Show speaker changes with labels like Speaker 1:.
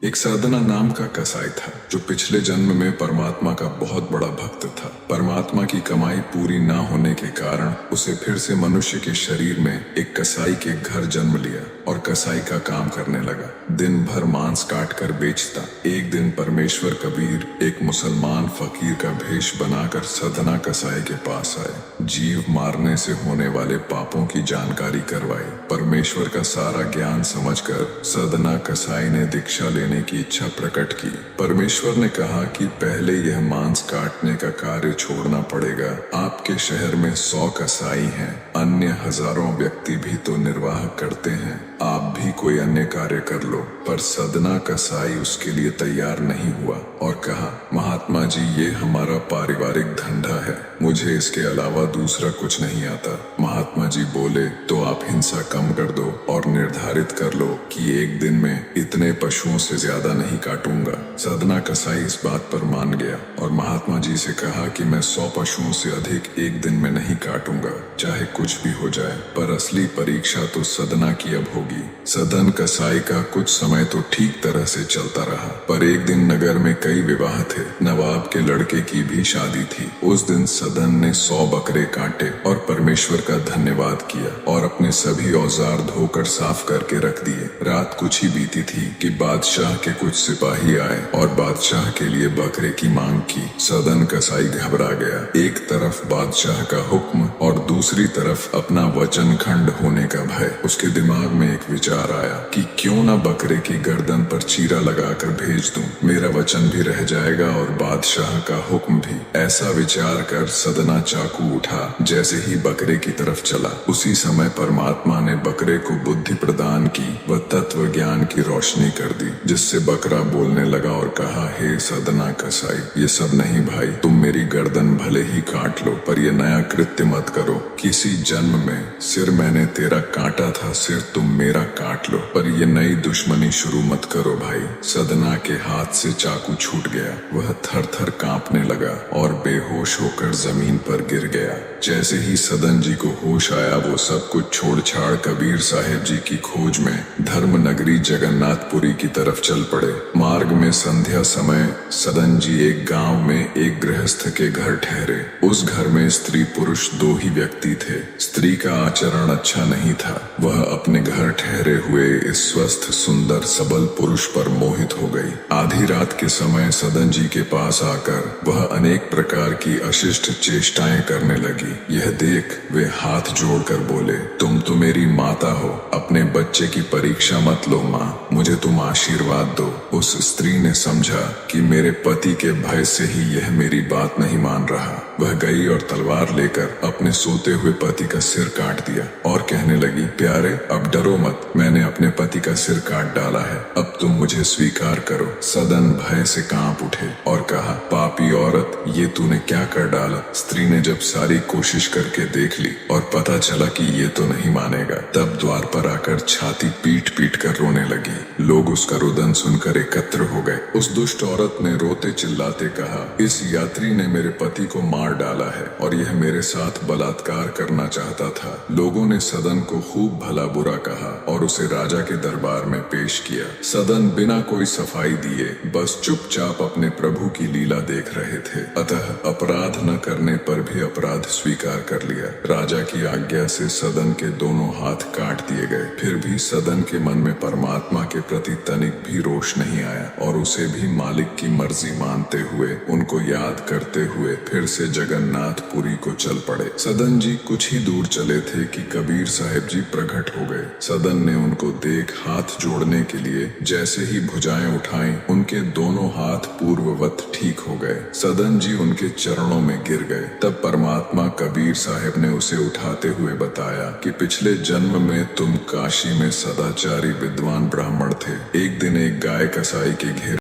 Speaker 1: एक साधना नाम का कसाई था जो पिछले जन्म में परमात्मा का बहुत बड़ा भक्त था। परमात्मा की कमाई पूरी ना होने के कारण उसे फिर से मनुष्य के शरीर में एक कसाई के घर जन्म लिया और कसाई का काम करने लगा। दिन भर मांस काट कर बेचता। एक दिन परमेश्वर कबीर एक मुसलमान फकीर का भेष बनाकर सदना कसाई के पास आए। जीव मारने से होने वाले पापों की जानकारी करवाई। परमेश्वर का सारा ज्ञान समझकर सदना कसाई ने दीक्षा लेने की इच्छा प्रकट की। परमेश्वर ने कहा कि पहले यह मांस काटने का कार्य छोड़ना पड़ेगा। आपके शहर में 100 कसाई हैं, अन्य हजारों व्यक्ति भी तो निर्वाह करते हैं। आप भी कोई अन्य कार्य कर लो। पर सदना कसाई उसके लिए तैयार नहीं हुआ और कहा, महात्मा जी, ये हमारा पारिवारिक धंधा है, मुझे इसके अलावा दूसरा कुछ नहीं आता। महात्मा जी बोले, तो आप हिंसा कम कर दो और निर्धारित कर लो कि एक दिन में इतने पशुओं से ज्यादा नहीं काटूंगा। सदना कसाई इस बात पर मान गया और महात्मा जी से कहा कि मैं 100 पशुओं से अधिक एक दिन में नहीं काटूंगा, चाहे कुछ भी हो जाए। पर असली परीक्षा तो सदना की अब होगी। सदन कसाई का कुछ समय तो ठीक तरह से चलता रहा, पर एक दिन नगर में कई विवाह थे। नवाब के लड़के की भी शादी थी। उस दिन सदन ने 100 बकरे काटे और परमेश्वर का धन्यवाद किया और अपने सभी औजार धोकर साफ करके रख दिए। रात कुछ ही बीती थी कि बादशाह के कुछ सिपाही आए और बादशाह के लिए बकरे की मांग की। सदन कसाई घबरा गया। एक तरफ बादशाह का हुक्म और दूसरी तरफ अपना वचन खंड होने का भय। उसके दिमाग में एक विचार आया कि क्यों ना बकरे की गर्दन पर चीरा लगाकर भेज दूं, मेरा वचन भी रह जाएगा और बादशाह का हुक्म भी। ऐसा विचार कर सदना चाकू उठा। जैसे ही बकरे की तरफ चला, उसी समय परमात्मा ने बकरे को बुद्धि प्रदान की व तत्व ज्ञान की रोशनी कर दी, जिससे बकरा बोलने लगा और कहा, हे सदना कसाई, ये सब नहीं भाई, तुम मेरी गर्दन भले ही काट लो, पर ये नया कृत्य मत करो। किसी जन्म में सिर मैंने तेरा काटा था, सिर तुम मेरा काट लो, पर ये नई दुश्मनी शुरू मत करो भाई। सदना के हाथ से चाकू छूट गया। वह थर थर कांपने लगा और बेहोश होकर जमीन पर गिर गया। जैसे ही सदन जी को होश आया, वो सब कुछ छोड़ छाड़ कबीर साहेब जी की खोज में धर्म नगरी जगन्नाथपुरी की तरफ चल पड़े। मार्ग में संध्या समय सदन जी एक गांव में एक गृहस्थ के घर ठहरे। उस घर में स्त्री पुरुष 2 ही व्यक्ति थे। स्त्री का आचरण अच्छा नहीं था। वह अपने घर ठहरे हुए इस स्वस्थ सुंदर सबल पुरुष पर मोहित हो गई। आधी रात के समय सदन जी के पास आकर वह अनेक प्रकार की अशिष्ट चेष्टाएं करने लगी। यह देख वे हाथ जोड़कर बोले, तुम तो मेरी माता हो, अपने बच्चे की परीक्षा मत लो माँ, मुझे तुम आशीर्वाद दो। उस स्त्री ने समझा कि मेरे पति के भय से ही यह मेरी बात नहीं मान रहा। वह गई और तलवार लेकर अपने सोते हुए पति का सिर काट दिया और कहने लगी, प्यारे, अब डरो मत, मैंने अपने पति का सिर काट डाला है, अब तुम मुझे स्वीकार करो। सदन भय से कांप उठे और कहा, पापी औरत, ये तूने क्या कर डाला? स्त्री ने जब सारी कोशिश करके देख ली और पता चला कि ये तो नहीं मानेगा, तब द्वार पर आकर छाती पीट पीट कर रोने लगी। लोग उसका रुदन सुनकर एकत्र हो गए। उस दुष्ट औरत ने रोते चिल्लाते कहा, इस यात्री ने मेरे पति को मार डाला है और यह मेरे साथ बलात्कार करना चाहता था। लोगों ने सदन को खूब भला बुरा कहा और उसे राजा के दरबार में पेश किया। सदन बिना कोई सफाई दिए बस चुपचाप अपने प्रभु की लीला देख रहे थे। अतः अपराध न करने पर भी अपराध स्वीकार कर लिया। राजा की आज्ञा से सदन के दोनों हाथ काट दिए गए। फिर भी सदन के मन में परमात्मा के प्रति तनिक भी रोष नहीं आया और उसे भी मालिक की मर्जी मानते हुए, उनको याद करते हुए फिर से जगन्नाथपुरी को चल पड़े। सदन जी कुछ ही दूर चले थे कि कबीर साहेब जी प्रकट हो गए। सदन ने उनको देख हाथ जोड़ने के लिए जैसे ही भुजाएं उठाई, उनके दोनों हाथ पूर्ववत ठीक हो गए। सदन जी उनके चरणों में गिर गए। तब परमात्मा कबीर साहेब ने उसे उठाते हुए बताया कि पिछले जन्म में तुम काशी में सदाचारी विद्वान ब्राह्मण थे। एक दिन एक गाय कसाई के घेरे